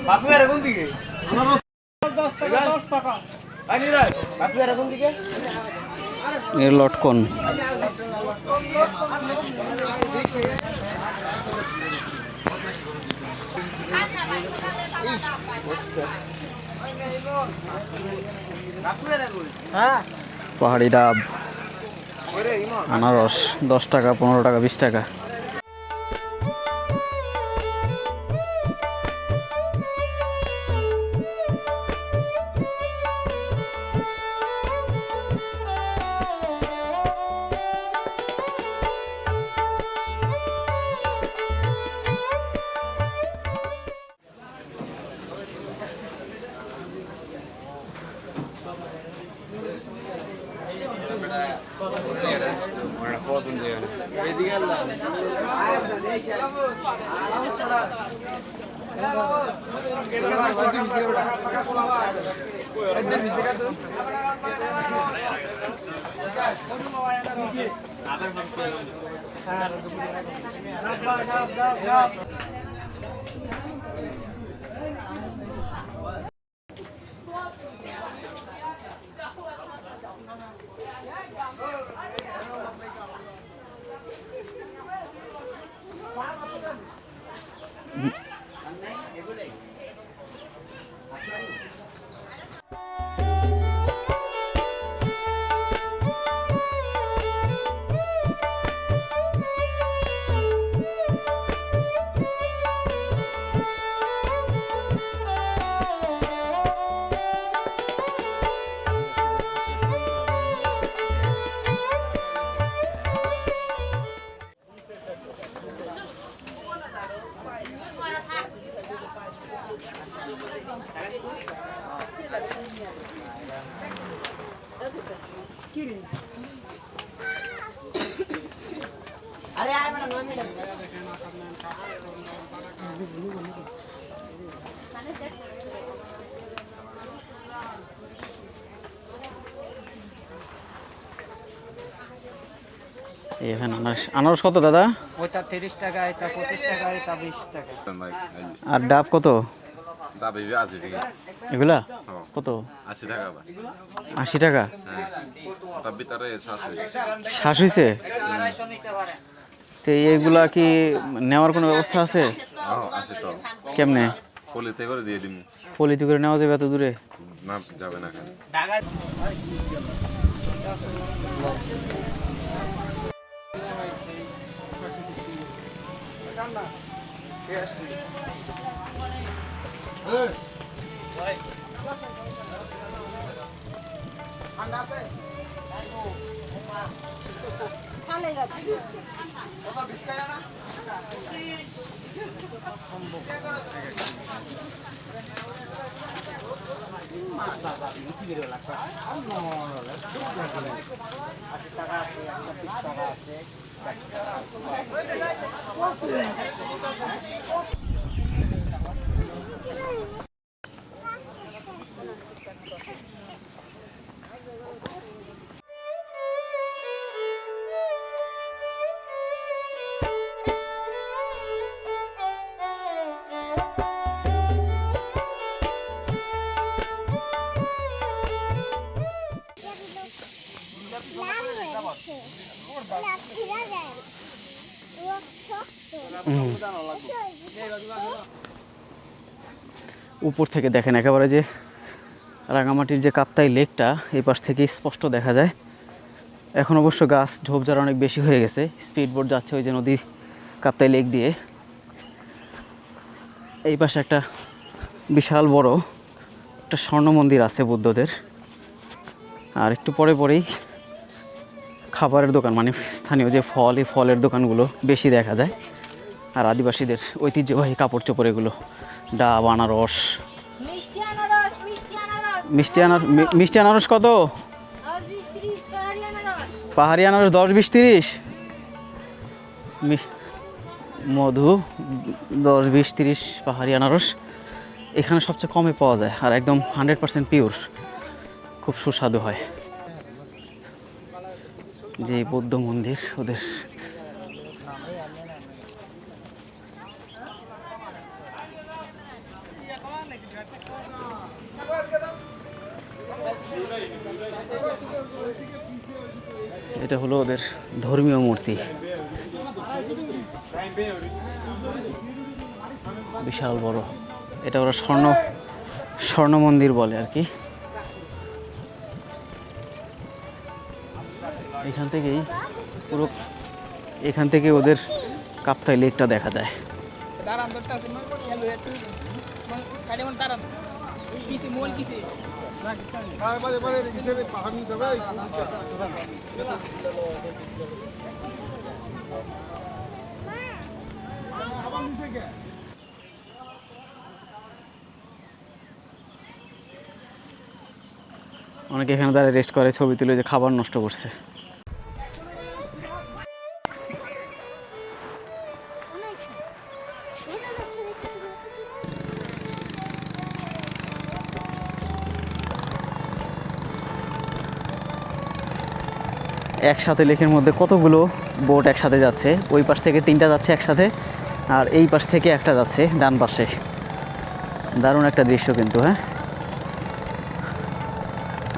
বাপু আর কোন দিকে? আনারস 10 টাকা 10 টাকা। আই নি রে বাপু আর কোন দিকে? এর লটকন পাহাড়ি ডাব আনারস 10 টাকা 15 টাকা 20 টাকা। अरे आए मैडम 9 मिनट এখানে আনারস কত দাদা? ওইটা 30 টাকা, এটা 25 টাকা, এটা 20 টাকা। আর ডাব কত? ডাব 80 টাকা। এগুলা হ্যাঁ। কত? 80 টাকা ভাই। 80 টাকা। হ্যাঁ, তার ভিতরে শ্বাস হয়েছে। শ্বাস হয়েছে? তো এইগুলা কি নেওয়ার কোনো ব্যবস্থা আছে? আছে তো, কেমনে? পলিতে করে দিয়ে দিন। পলিতে করে নেওয়া যাবে এত দূরে? না, যাবে না কেন? উপর থেকে দেখেন একেবারে যে রাঙামাটির যে কাপ্তাই লেকটা এই পাশ থেকে স্পষ্ট দেখা যায়। এখন অবশ্য গাছ ঝোপঝাড় অনেক বেশি হয়ে গেছে। স্পিড বোট যাচ্ছে ওই যে নদী কাপ্তাই লেক দিয়ে। এই পাশে একটা বিশাল বড় একটা স্বর্ণ মন্দির আছে বুদ্ধদের। আর একটু পরে পরেই খাবারের দোকান, মানে স্থানীয় যে ফল, এই ফলের দোকানগুলো বেশি দেখা যায়। আর আদিবাসীদের ঐতিহ্যবাহী কাপড় চোপড় এগুলো, ডাব, আনারস। মিষ্টি আনারস কত? পাহাড়ি আনারস 10, 20, 30। মধু 10, 20, 30 পাহাড়ি আনারস এখানে সবচেয়ে কমে পাওয়া যায়। আর একদম 100% পিওর, খুব সুস্বাদু হয়। যে বৌদ্ধ মন্দির ওদের, এটা হলো ওদের ধর্মীয় মূর্তি, বিশাল বড়। এটা ওরা স্বর্ণ মন্দির বলে আর কি। এখান থেকে ওদের কাপ্তাই লেকটা দেখা যায়। অনেকে এখানে দাঁড়িয়ে রেস্ট করে, ছবি তুলে, যে খাবার নষ্ট করছে। একসাথে লেকের মধ্যে কতগুলো বোট একসাথে যাচ্ছে। ওই পাশ থেকে 3টা যাচ্ছে একসাথে, আর এই পাশ থেকে একটা যাচ্ছে ডান পাশে। দারুণ একটা দৃশ্য কিন্তু। হ্যাঁ,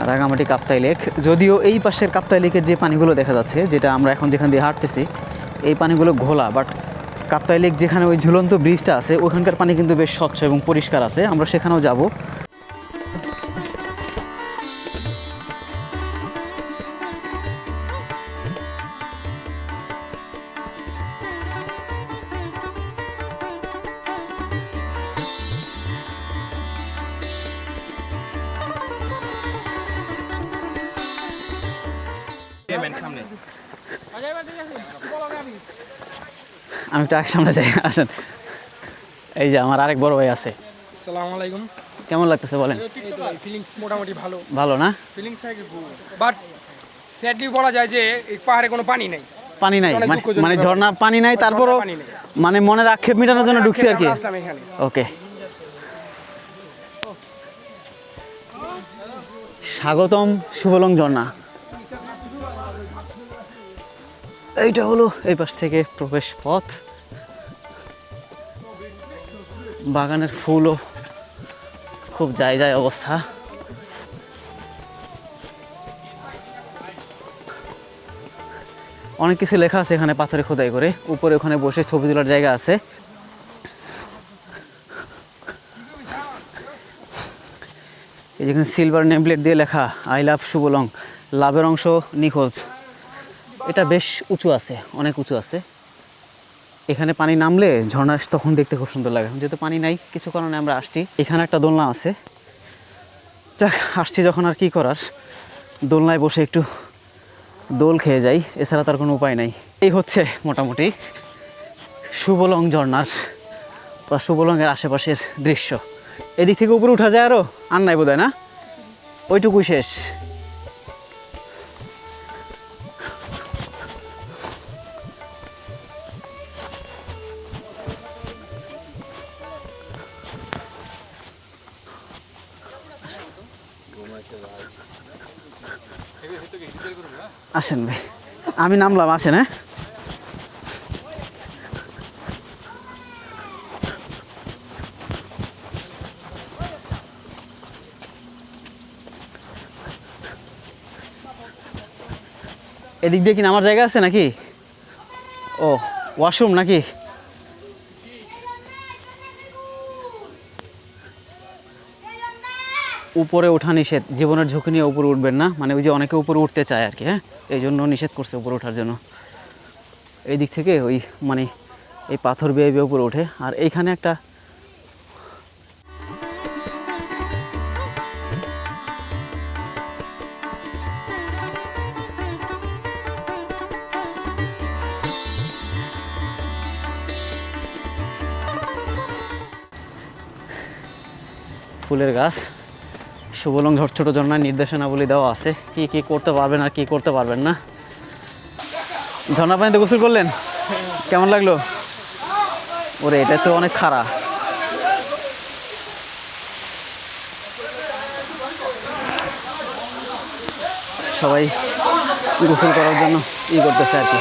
রাঙামাটি কাপ্তাই লেক। যদিও এই পাশের কাপ্তাই লেকের যে পানিগুলো দেখা যাচ্ছে, যেটা আমরা এখন যেখান দিয়ে হাঁটতেছি, এই পানিগুলো ঘোলা। বাট কাপ্তাই লেক যেখানে ওই ঝুলন্ত ব্রিজটা আছে, ওখানকার পানি কিন্তু বেশ স্বচ্ছ এবং পরিষ্কার আছে। আমরা সেখানেও যাব। আমি একটু আগে সামনে যাই, আসেন। এই যে আমার আরেক বড় ভাই আছে। আসসালামু আলাইকুম। কেমন লাগতেছে বলেন? ফিলিংস মোটামুটি ভালো। ভালো না? ফিলিংস বাট স্যাডলি বলা যায় যে এই পাহাড়ে কোনো পানি নেই। পানি নাই মানে ঝর্ণা পানি নাই, তারপরও মানে মনের আক্ষেপ মেটানোর জন্য ঢুকছি আর কি। ওকে, স্বাগতম শুভলং ঝর্ণা। এইটা হলো এই পাশ থেকে প্রবেশ পথ। বাগানের ফুলও খুব যায় যায় অবস্থা। অনেক কিছু লেখা আছে এখানে পাথরে খোদাই করে, উপরে ওখানে বসে ছবি তোলার জায়গা আছে। এই যেখানে সিলভার নেম প্লেট দিয়ে লেখা আই লাভ শুভলং, লাভের অংশ নিখোঁজ। এটা বেশ উঁচু আছে, অনেক উঁচু আছে। এখানে পানি নামলে ঝর্ণা তখন দেখতে খুব সুন্দর লাগে। যেহেতু পানি নাই, কিছু কারণে আমরা আসছি। এখানে একটা দোলনা আছে, যাক আসছি যখন আর কি করার, দোলনায় বসে একটু দোল খেয়ে যাই, এছাড়া তার কোনো উপায় নাই। এই হচ্ছে মোটামুটি শুভলং ঝর্ণার বা শুভলংয়ের আশেপাশের দৃশ্য। এদিক থেকে উপরে উঠা যায় আরও, আর নাই বোধ হয় না, ওইটুকুই শেষ। আসেন ভাই, আমি নামলাম, আসেন। হ্যাঁ এদিক দিয়ে কি নামার জায়গা আছে নাকি? ও ওয়াশরুম নাকি? উপরে ওঠা নিষেধ, জীবনের ঝুঁকি নিয়ে উপরে উঠবেন না, মানে ওই যে অনেকে উপরে উঠতে চায় আর কি। হ্যাঁ, এই জন্য নিষেধ করছে উপরে ওঠার জন্য। এই দিক থেকে ওই মানে এই পাথর বেয়ে বেয়ে উপরে ওঠে। আর এইখানে একটা ফুলের গাছ। শুভলং ছোট ঝর্ণার নির্দেশনাবলী দেওয়া আছে, কি কি করতে পারবেন আর কি করতে পারবেন না। ঝর্ণা পানিতে গোসল করলেন, কেমন লাগলো? ওরে এটা তো অনেক খাড়া। সবাই গোসল করার জন্য করতেছে আর কি।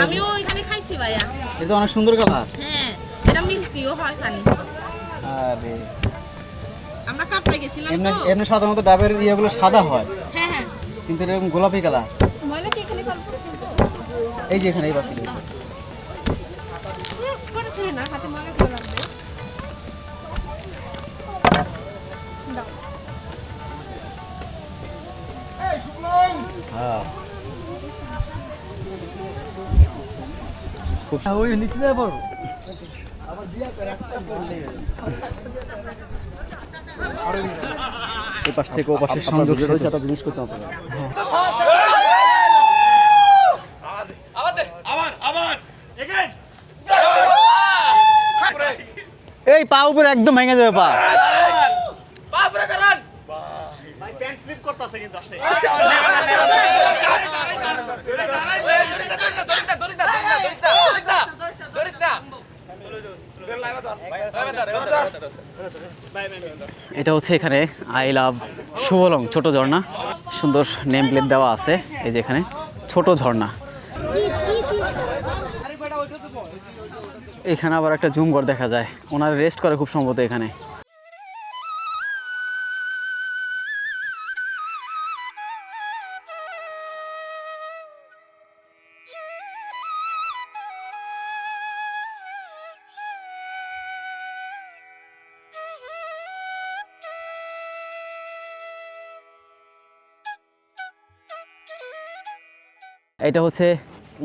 আমিও এখানে খাইছি ভাইয়া। এটা অনেক সুন্দর কালার। হ্যাঁ, এটা মিষ্টিও হয় পানি। আরে আমরা কাপড়ে গেছিলাম এমনি তো। এমনি সাধারণত ডাবের ইয়েগুলো সাদা হয়, হ্যাঁ হ্যাঁ। কিন্তু এরকম গোলাপি কালার। ময়লা কি এখানে পারবো? এই যে এখানে এই পাশে পরে ছিল না, হাতে ময়লা করে রাখবে। হ্যাঁ খুব ওই নিচে যাবো আবার দিয়া করে একটা পড়লে এই পাশ থেকে ও পাশে সংযোগ রয়েছে, একটা জিনিস করতে হবে। এই পা উপরে একদম ভেঙে যাবে পা। এটা হচ্ছে এখানে আই লাভ শুভলং ছোট ঝর্ণা, সুন্দর নেম প্লেট দেওয়া আছে। এই যে এখানে ছোট ঝর্ণা। এখানে আবার একটা জুম ঘর দেখা যায়, ওনারা রেস্ট করে খুব সম্ভবত এখানে। এটা হচ্ছে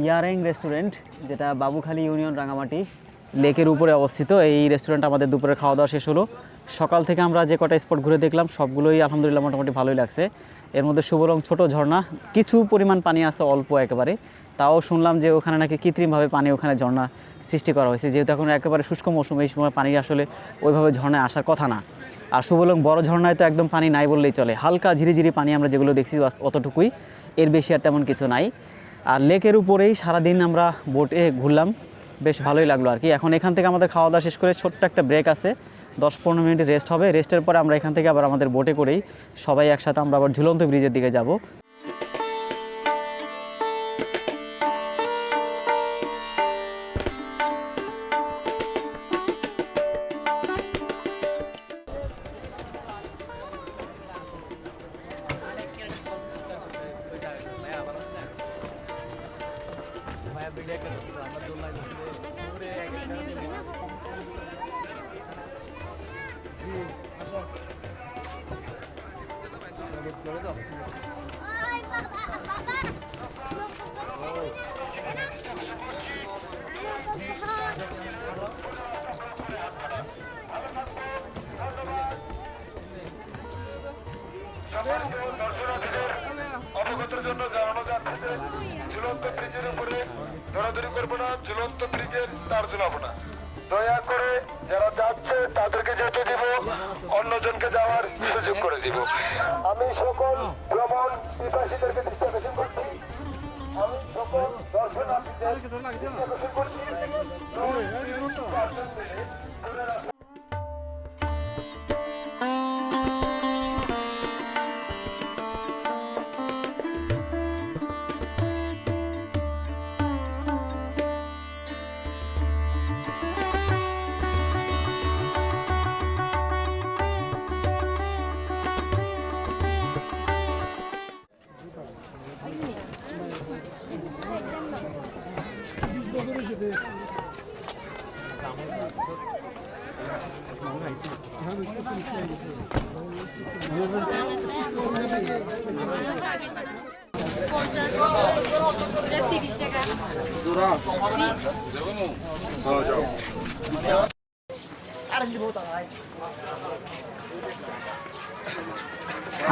ইয়ারেং রেস্টুরেন্ট, যেটা বাবুখালী ইউনিয়ন রাঙামাটি। লেকের উপরে অবস্থিত এই রেস্টুরেন্ট আমাদের দুপুরে খাওয়া দাওয়া শেষ হলো। সকাল থেকে আমরা যে কটা স্পট ঘুরে দেখলাম সবগুলোই আলহামদুলিল্লাহ মোটামুটি ভালোই লাগছে। এর মধ্যে শুভরং ছোট ঝর্ণা, কিছু পরিমাণ পানি আছে অল্প একেবারে, তাও শুনলাম যে ওখানে নাকি কৃত্রিমভাবে পানি ওখানে ঝর্ণা সৃষ্টি করা হয়েছে, যেহেতু এখন একেবারে শুষ্ক মৌসুম, এই সময় পানি আসলে ওইভাবে ঝর্ণায় আসার কথা না। আর শুভলং বড় ঝর্ণায় তো একদম পানি নাই বললেই চলে, হালকা ঝিরিঝিরি পানি আমরা যেগুলো দেখছি অতটুকুই, এর বেশি আর তেমন কিছু নাই। আর লেকের উপরেই সারাদিন আমরা বোটে ঘুরলাম, বেশ ভালোই লাগলো আর কি। এখন এখান থেকে আমাদের খাওয়া দাওয়া শেষ করে ছোট্ট একটা ব্রেক আছে, 10-15 মিনিট রেস্ট হবে। রেস্টের পরে আমরা এখান থেকে আবার আমাদের বোটে করেই সবাই একসাথে আমরা আবার ঝুলন্ত ব্রিজের দিকে যাব। অবগতের জন্য জানানো যাচ্ছে যে ঝুলন্ত ব্রিজের উপরে দৌড়াদৌড়ি করবো না, ঝুলন্ত ব্রিজের তার ঝুলাবো না। দয়া করে যারা যাচ্ছে তাদেরকে যেতে দিব, অন্যজনকে যাওয়ার সুযোগ করে দিব। আমি সকল ভ্রমণ পিপাসীদেরকে দৃষ্টি আকর্ষণ করছি, আমি সকল দর্শনার্থীদের দৃষ্টি আকর্ষণ করছি।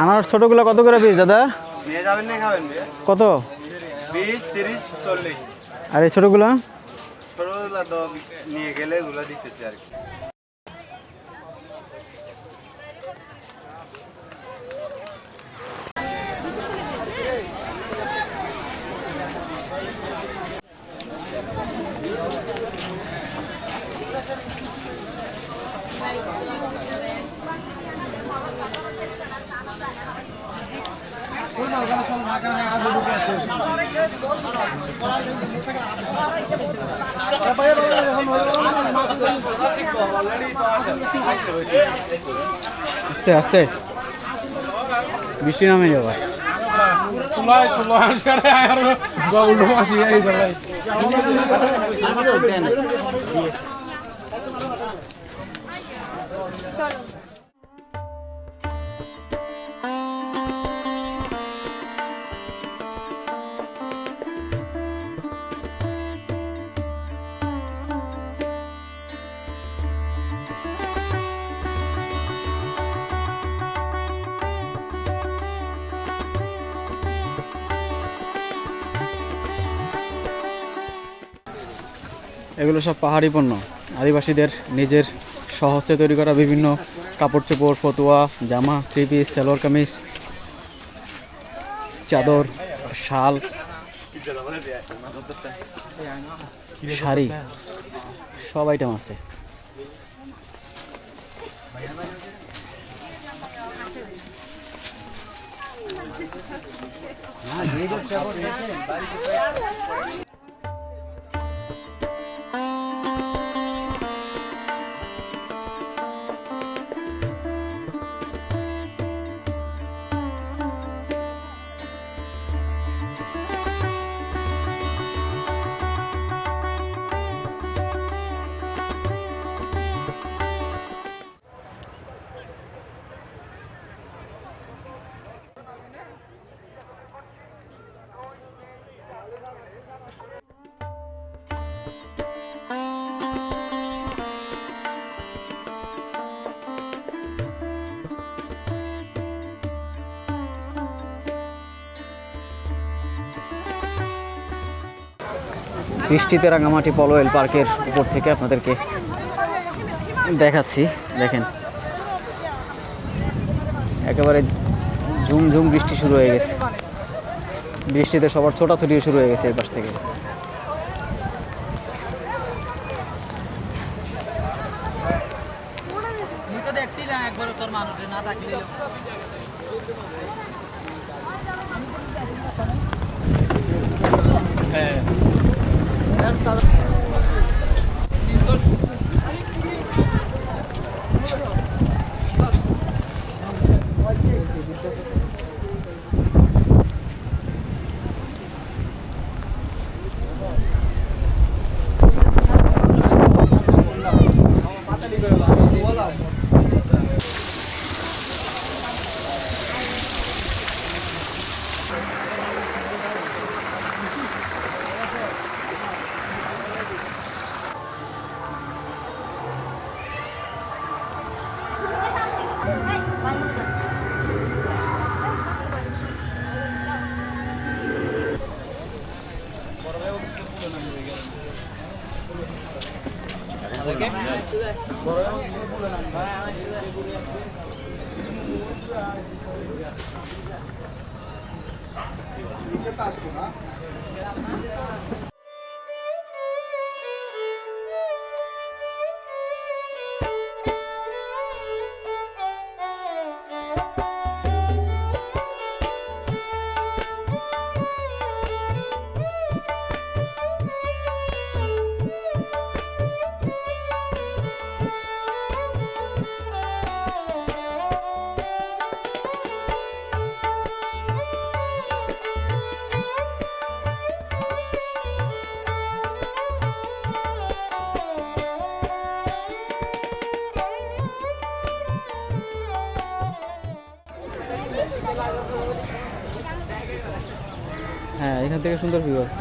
আনারস ছোটোগুলো কত করে পিস দাদা? নিয়ে যাবেন না খাবেন? কত? 20, 30, 40। আর এই ছোটোগুলো? ছোটগুলো তো নিয়ে গেলে এগুলো দিতেছি আর কি। আস্তে আস্তে বৃষ্টি নামে যাবে। এগুলো সব পাহাড়ি পণ্য, আদিবাসীদের নিজের স্বহস্তে তৈরি করা বিভিন্ন কাপড় চোপড়, ফতুয়া, জামা, থ্রি পিস, সালোয়ার কামিজ, চাদর, শাল, শাড়ি, সব আইটেম আছে। বৃষ্টিতে রাঙামাটি পলোয়েল পার্কের উপর থেকে আপনাদেরকে দেখাচ্ছি। দেখেন একেবারে ঝুমঝুম বৃষ্টি শুরু হয়ে গেছে, বৃষ্টিতে সবার ছোটাছুটিও শুরু হয়ে গেছে এই পাশ থেকে। হ্যাঁ, এখান থেকে সুন্দর ভিউ আছে।